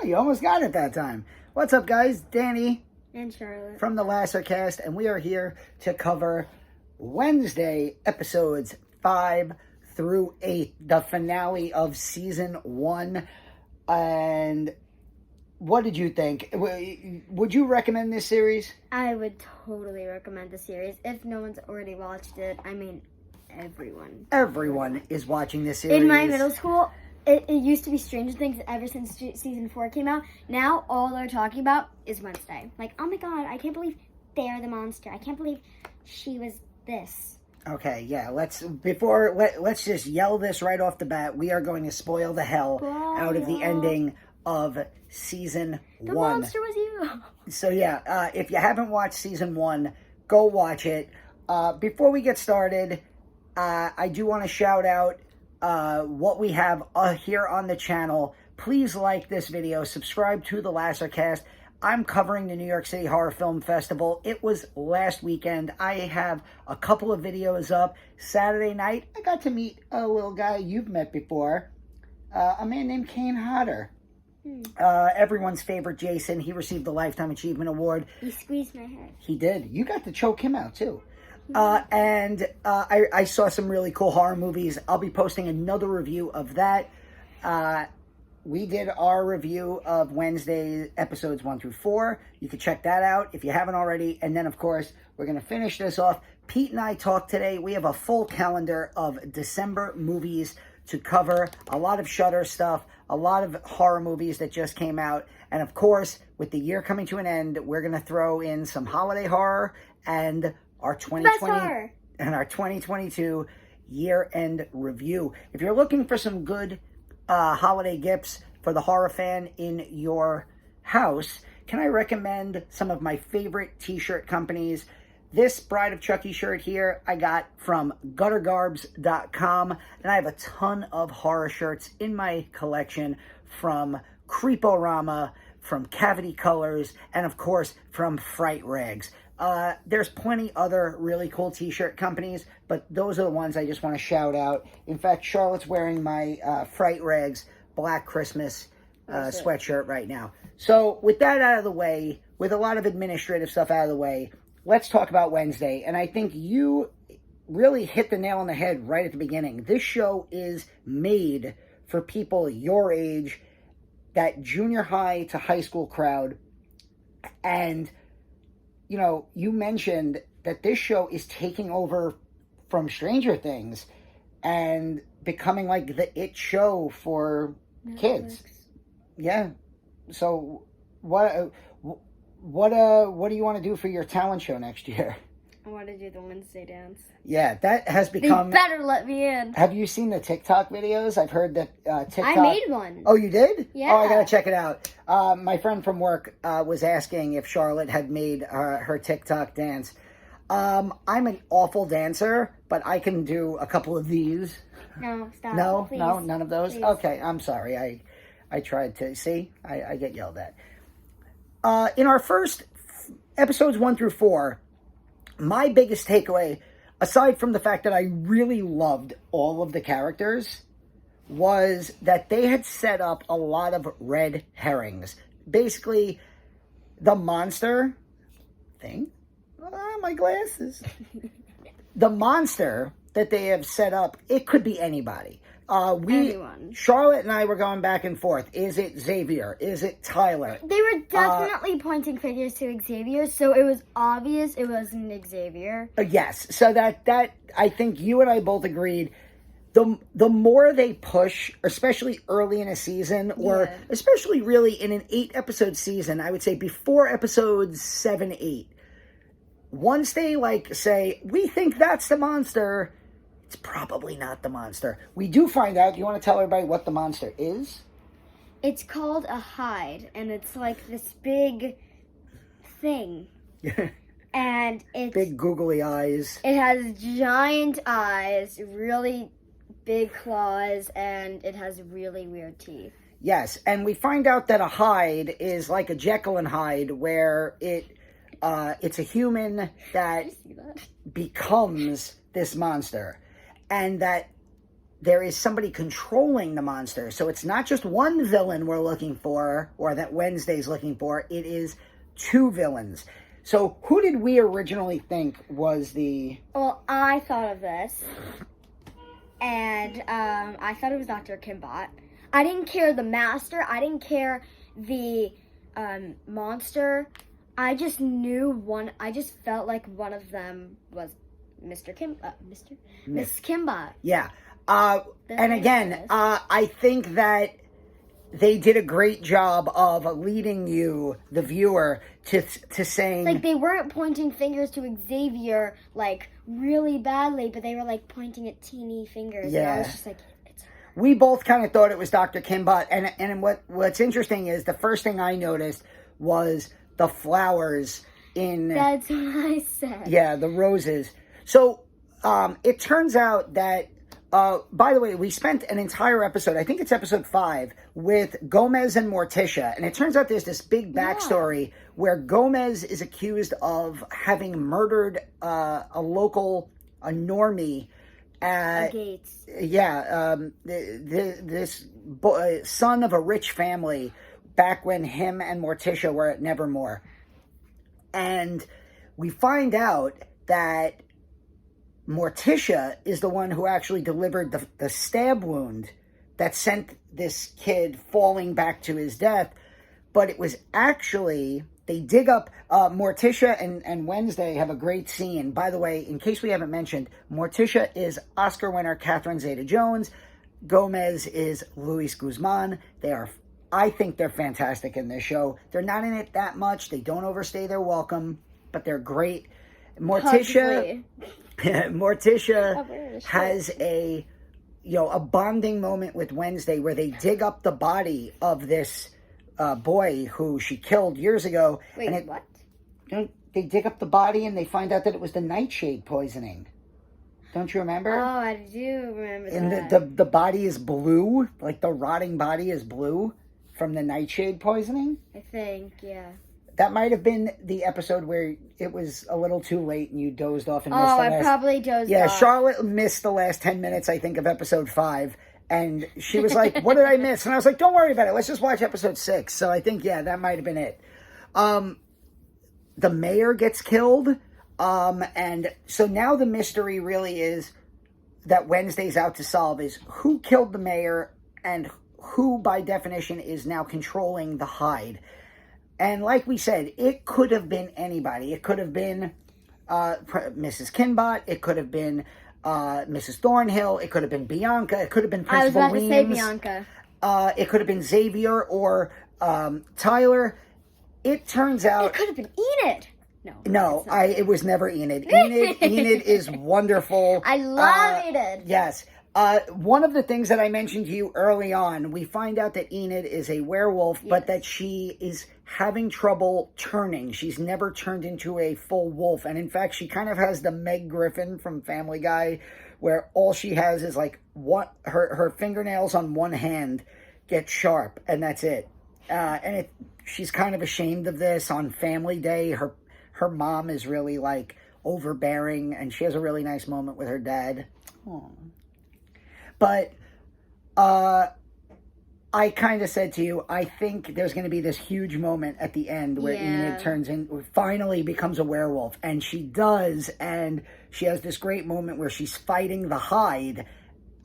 Oh, you almost got it that time. What's up, guys? Danny and Charlotte from the Lassercast, and we are here to cover Wednesday episodes 5 through 8, the finale of season 1. And what did you think? Would you recommend this series? I would totally recommend the series. If no one's already watched it, I mean, everyone. Everyone is watching this series. In my middle school, it used to be Stranger Things ever since season 4 came out. Now, all they're talking about is Wednesday. Like, oh my god, I can't believe they're the monster. I can't believe she was this. Okay, yeah, let's just yell this right off the bat. We are going to spoil the hell out of the ending of season 1. The monster was you. So yeah, if you haven't watched season 1, go watch it. Before we get started, I do want to shout out what we have here on the channel. Please like this video, subscribe to the Lassercast. I'm covering the New York City Horror Film Festival. It was last weekend. I have a couple of videos up. Saturday night, I got to meet a little guy you've met before, a man named Kane Hodder. Everyone's favorite Jason. He received the Lifetime Achievement Award. He squeezed my head. He did. You got to choke him out, too. I saw some really cool horror movies. I'll be posting another review of that. We did our review of Wednesday episodes 1 through 4. You can check that out if you haven't already. And then, of course, we're going to finish this off. Pete and I talked today. We have a full calendar of December movies to cover. A lot of Shudder stuff, a lot of horror movies that just came out. And, of course, with the year coming to an end, we're going to throw in some holiday horror and our 2022 year-end review. If you're looking for some good holiday gifts for the horror fan in your house, can I recommend some of my favorite t-shirt companies? This Bride of Chucky shirt here I got from guttergarbs.com, and I have a ton of horror shirts in my collection from Creeporama, from Cavity Colors, and of course from Fright Rags. There's plenty other really cool t-shirt companies, but those are the ones I just want to shout out. In fact, Charlotte's wearing my Fright Rags Black Christmas sweatshirt right now. So with that out of the way, with a lot of administrative stuff out of the way, let's talk about Wednesday. And I think you really hit the nail on the head right at the beginning. This show is made for people your age, that junior high to high school crowd. And you know, you mentioned that this show is taking over from Stranger Things and becoming like the it show for kids. Yeah. So what do you want to do for your talent show next year? I want to do the Wednesday dance. Yeah, that has become... They better let me in. Have you seen the TikTok videos? I've heard that TikTok... I made one. Oh, you did? Yeah. Oh, I gotta check it out. My friend from work was asking if Charlotte had made her TikTok dance. I'm an awful dancer, but I can do a couple of these. No, stop. No, Please. no, none of those? Please. Okay, I'm sorry. I tried to... See? I get yelled at. In our first episodes 1 through 4... my biggest takeaway, aside from the fact that I really loved all of the characters, was that they had set up a lot of red herrings. Basically, the monster thing. My glasses. The monster that they have set up, it could be anybody. Anyone. Charlotte and I were going back and forth. Is it Xavier? Is it Tyler? They were definitely pointing fingers to Xavier, so it was obvious it wasn't Xavier. Yes. So that I think you and I both agreed. The more they push, especially early in a season, or especially really in an 8-episode season, I would say before episodes 7, 8. Once they say, we think that's the monster, it's probably not the monster. We do find out. Do you want to tell everybody what the monster is? It's called a hide, and it's like this big thing. And it's... big googly eyes. It has giant eyes, really big claws, and it has really weird teeth. Yes, and we find out that a hide is like a Jekyll and Hyde, where it's a human that becomes this monster. And that there is somebody controlling the monster. So it's not just one villain we're looking for, or that Wednesday's looking for. It is two villains. So who did we originally think was the... Well, I thought of this, and I thought it was Dr. Kimbot. I didn't care the master. I didn't care the monster. I just felt like one of them was Miss Kimbot. Yeah. And again, I think that they did a great job of leading you, the viewer, to saying... Like, they weren't pointing fingers to Xavier, like, really badly, but they were, like, pointing at teeny fingers. Yeah. And I was just like, it's... We both kind of thought it was Dr. Kimbot. And what's interesting is the first thing I noticed was the flowers in... That's what I said. Yeah, the roses. So, it turns out that... by the way, we spent an entire episode, I think it's episode 5, with Gomez and Morticia. And it turns out there's this big backstory where Gomez is accused of having murdered a normie at... Gates. Yeah, this son of a rich family back when him and Morticia were at Nevermore. And we find out that Morticia is the one who actually delivered the stab wound that sent this kid falling back to his death. But it was actually, they dig up, Morticia and Wednesday have a great scene. By the way, in case we haven't mentioned, Morticia is Oscar winner Catherine Zeta-Jones. Gomez is Luis Guzman. I think they're fantastic in this show. They're not in it that much. They don't overstay their welcome, but they're great. Morticia has a bonding moment with Wednesday where they dig up the body of this boy who she killed years ago. Wait, what? They dig up the body and they find out that it was the nightshade poisoning. Don't you remember? Oh, I do remember and that. And the body is blue, like the rotting body is blue from the nightshade poisoning. I think, yeah. That might have been the episode where it was a little too late and you dozed off and missed the last... I probably dozed off. Yeah, Charlotte missed the last 10 minutes, I think, of episode 5. And she was like, what did I miss? And I was like, don't worry about it. Let's just watch episode 6. So I think, yeah, that might have been it. The mayor gets killed. And so now the mystery really is that Wednesday's out to solve is who killed the mayor and who, by definition, is now controlling the Hyde. And like we said, it could have been anybody. It could have been Mrs. Kinbot. It could have been Mrs. Thornhill. It could have been Bianca. It could have been Principal Weems. I was about to say Bianca. It could have been Xavier or Tyler. It turns out... It could have been Enid. No, it was never Enid. Enid is wonderful. I love Enid. Yes. One of the things that I mentioned to you early on, we find out that Enid is a werewolf, yes, but that she is having trouble turning. She's never turned into a full wolf. And in fact, she kind of has the Meg Griffin from Family Guy, where all she has is like her fingernails on one hand get sharp, and that's it. She's kind of ashamed of this. On Family Day, her mom is really like overbearing, and she has a really nice moment with her dad. Aww. But I kind of said to you, I think there's going to be this huge moment at the end where Enid finally becomes a werewolf. And she does, and she has this great moment where she's fighting the Hyde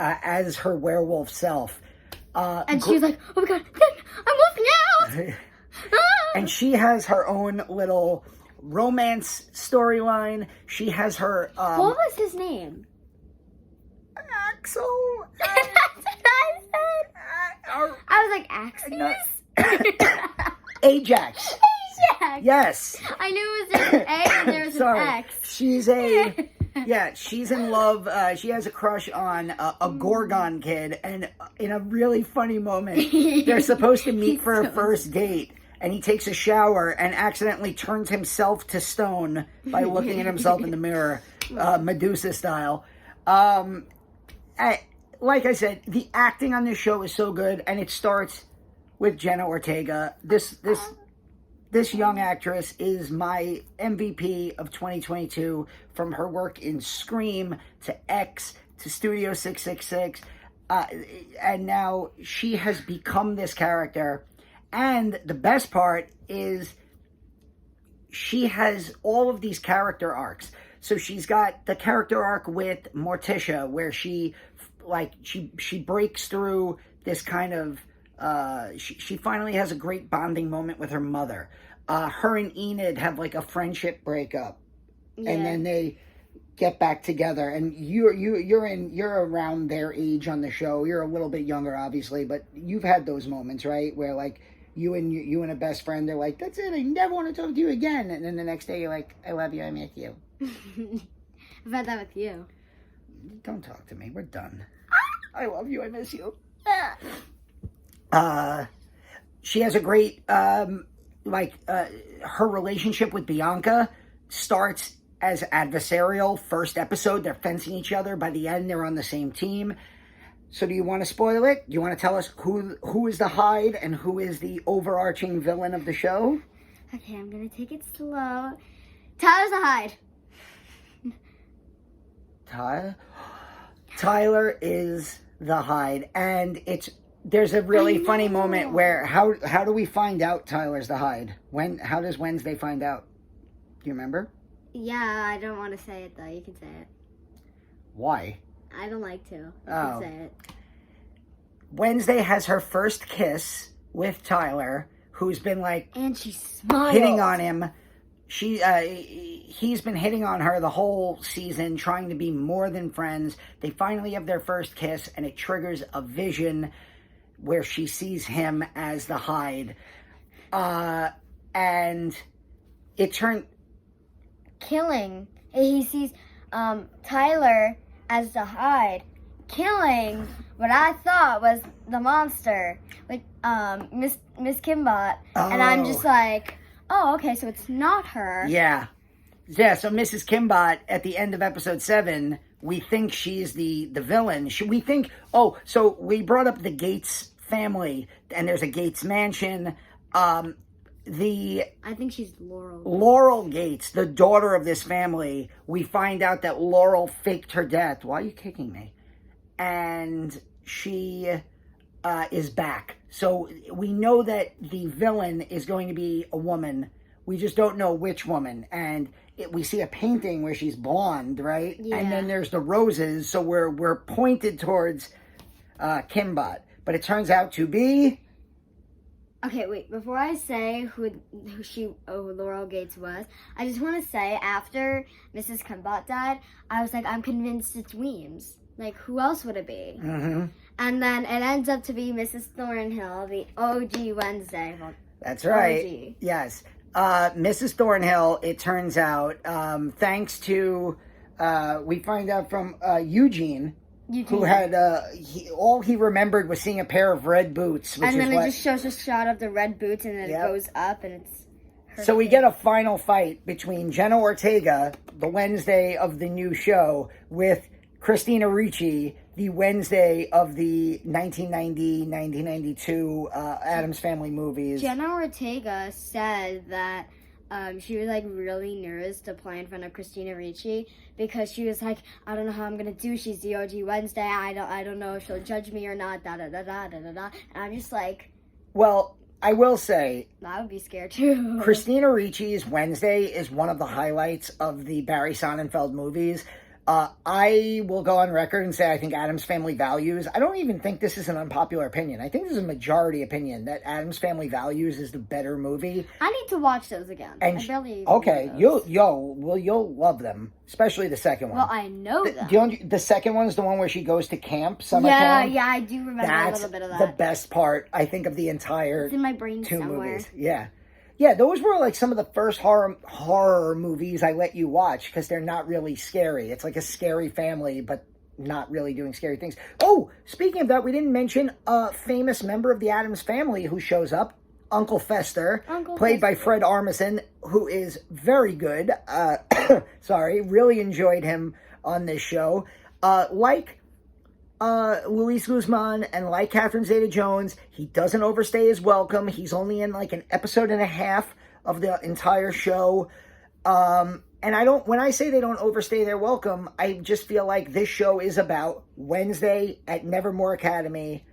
as her werewolf self. And she's like, oh my god, I'm wolfing out! And she has her own little romance storyline. She has her... what was his name? Axel. That's what I said. I was like, Axis? Ajax. Ajax. Yes. I knew it was an A and there was an X. She's in love. She has a crush on a Gorgon kid, and in a really funny moment, they're supposed to meet for a first date, and he takes a shower and accidentally turns himself to stone by looking at himself in the mirror, Medusa style. Like I said, the acting on this show is so good, and it starts with Jenna Ortega. This young actress is my MVP of 2022, from her work in Scream to X to Studio 666. And now she has become this character. And the best part is she has all of these character arcs. So she's got the character arc with Morticia, where she breaks through this kind of, she finally has a great bonding moment with her mother. Her and Enid have like a friendship breakup, and then they get back together. And you're around their age on the show. You're a little bit younger, obviously, but you've had those moments, right, where like you and a best friend, they're like, "That's it, I never want to talk to you again," and then the next day you're like, "I love you, I miss you." I've had that with you. Don't talk to me. We're done. I love you. I miss you. She has a great, her relationship with Bianca starts as adversarial. First episode, they're fencing each other. By the end, they're on the same team. So do you want to spoil it? Do you want to tell us who is the Hyde and who is the overarching villain of the show? Okay, I'm going to take it slow. Tyler's the Hyde. Tyler is the Hyde, and there's a really funny moment where how do we find out Tyler's the Hyde? How does Wednesday find out? Do you remember? Yeah, I don't want to say it though. You can say it. Why? I don't like to. You can say it. Wednesday has her first kiss with Tyler, who's been like, and she smiled, hitting on him. He's been hitting on her the whole season, trying to be more than friends. They finally have their first kiss, and it triggers a vision where she sees him as the Hyde. And it turned... Killing. He sees Tyler as the Hyde, killing what I thought was the monster with Miss Kimbot. And I'm just like... Oh, okay, so it's not her. Yeah, so Mrs. Kimbot, at the end of episode 7, we think she's the villain. We think, so we brought up the Gates family, and there's a Gates mansion. I think she's Laurel. Laurel Gates, the daughter of this family, we find out that Laurel faked her death. Why are you kicking me? And she... is back. So we know that the villain is going to be a woman. We just don't know which woman. And we see a painting where she's blonde, right? Yeah. And then there's the roses. So we're pointed towards Kimbot. But it turns out to be... Okay, wait. Before I say who Laurel Gates was, I just want to say after Mrs. Kimbot died, I was like, I'm convinced it's Weems. Like, who else would it be? Mm-hmm. And then it ends up to be Mrs. Thornhill, the OG Wednesday. Well, that's right. OG. Yes. Mrs. Thornhill, it turns out, thanks to, we find out from Eugene, who had, all he remembered was seeing a pair of red boots. And then it just shows a shot of the red boots, and then it goes up, and it's... So we get a final fight between Jenna Ortega, the Wednesday of the new show, with Christina Ricci, the Wednesday of the 1990-1992 Addams Family movies. Jenna Ortega said that she was like really nervous to play in front of Christina Ricci because she was like, I don't know how I'm gonna do. She's the OG Wednesday. I don't know if she'll judge me or not. Da da da da da da da. And I'm just like, well, I will say, I would be scared too. Christina Ricci's Wednesday is one of the highlights of the Barry Sonnenfeld movies. I will go on record and say I think Addams Family Values, I don't even think this is an unpopular opinion. I think this is a majority opinion that Addams Family Values is the better movie. I need to watch those again. And I barely okay, you'll love them, especially the second one. Well, I know them. The second one is the one where she goes to camp, summer camp. Yeah, I do remember a little bit of that. That's the best part, I think, of the entire it's in my brain two somewhere. movies. Yeah, those were like some of the first horror movies I let you watch because they're not really scary. It's like a scary family, but not really doing scary things. Oh, speaking of that, we didn't mention a famous member of the Addams Family who shows up, Uncle Fester, played by Fred Armisen, who is very good. Really enjoyed him on this show. Like Luis Guzman and like Catherine Zeta-Jones, he doesn't overstay his welcome. He's only in like an episode and a half of the entire show. And when I say they don't overstay their welcome, I just feel like this show is about Wednesday at Nevermore Academy,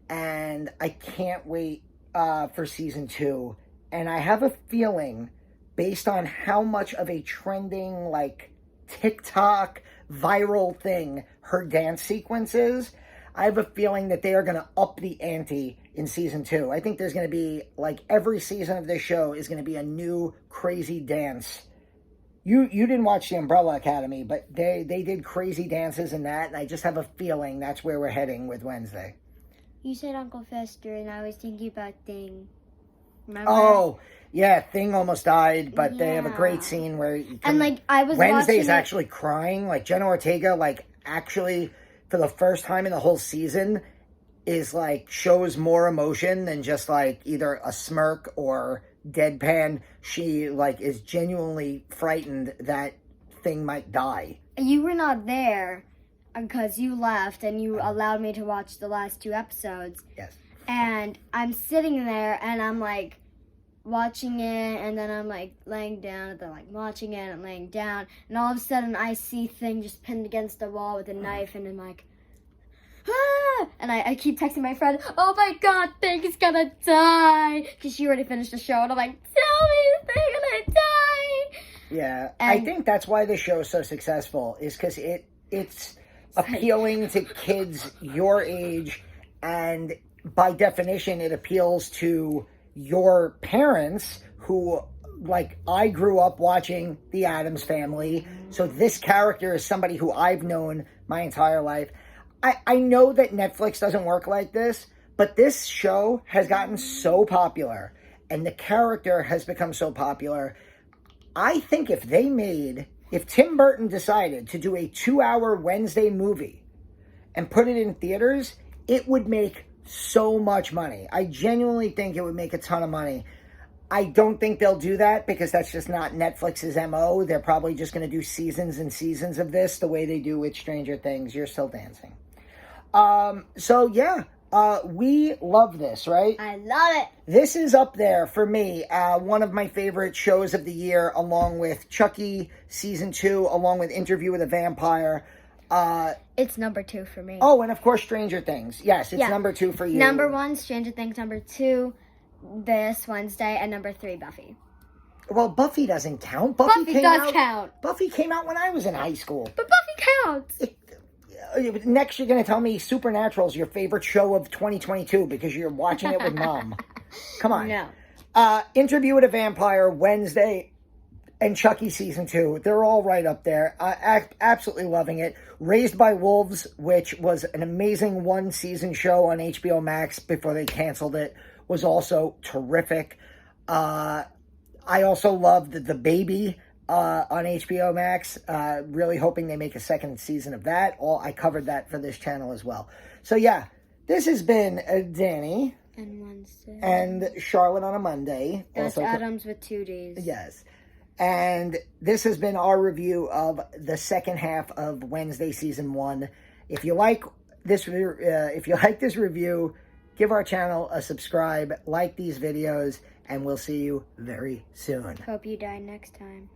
and I can't wait for season 2. And I have a feeling, based on how much of a trending, like, TikTok viral thing her dance sequence is, I have a feeling that they are going to up the ante in season 2. I think there's going to be, like, every season of this show is going to be a new crazy dance. You didn't watch the Umbrella Academy, but they did crazy dances in that, and I just have a feeling that's where we're heading with Wednesday. You said Uncle Fester, and I was thinking about Thing. Remember? Oh, yeah, Thing almost died, but they have a Yeah. great scene where And, like, I was Wednesday's watching it- actually crying. Like, Jenna Ortega, like, actually, for the first time in the whole season, is, like, shows more emotion than just, like, either a smirk or deadpan. She, like, is genuinely frightened that Thing might die. You were not there because you left and you allowed me to watch the last 2 episodes. Yes. And I'm sitting there and I'm like watching it, and then I'm like laying down, and then like watching it and laying down, and all of a sudden I see Thing just pinned against the wall with a knife, and I'm like, ah! And I keep texting my friend, oh my god, Thing is gonna die, because she already finished the show, and I'm like, tell me Thing gonna die. Yeah, And- I think that's why the show is so successful, is because it's appealing to kids your age, and by definition, it appeals to your parents who, like, I grew up watching The Addams Family, so this character is somebody who I've known my entire life. I know that Netflix doesn't work like this, but this show has gotten so popular, and the character has become so popular. I think if Tim Burton decided to do a 2-hour Wednesday movie and put it in theaters, it would make so much money. I genuinely think it would make a ton of money. I don't think they'll do that because that's just not Netflix's MO. They're probably just going to do seasons and seasons of this the way they do with Stranger Things. You're Still Dancing. So yeah, we love this, right? I love it. This is up there for me, one of my favorite shows of the year, along with Chucky Season 2, along with Interview with a Vampire. It's number 2 for me. Oh, and of course Stranger Things. Yes, it's Yeah. number 2 for you. Number 1, Stranger Things. Number 2, this Wednesday. And number 3, Buffy. Well, Buffy doesn't count. Buffy does count. Buffy came out when I was in high school. But Buffy counts. Next, you're going to tell me Supernatural is your favorite show of 2022 because you're watching it with Mom. Come on. No. Interview with a Vampire, Wednesday, and Chucky Season 2. They're all right up there. Absolutely loving it. Raised by Wolves, which was an amazing one-season show on HBO Max before they canceled it, was also terrific. I also loved The Baby on HBO Max. Really hoping they make a second season of that. I covered that for this channel as well. So yeah, this has been Danny And Wednesday. and Charlotte on a Monday. That's Also, Adams with 2 Ds. yes. And this has been our review of the second half of Wednesday Season 1. If you like this review, give our channel a subscribe, like these videos, and we'll see you very soon. Hope you die next time.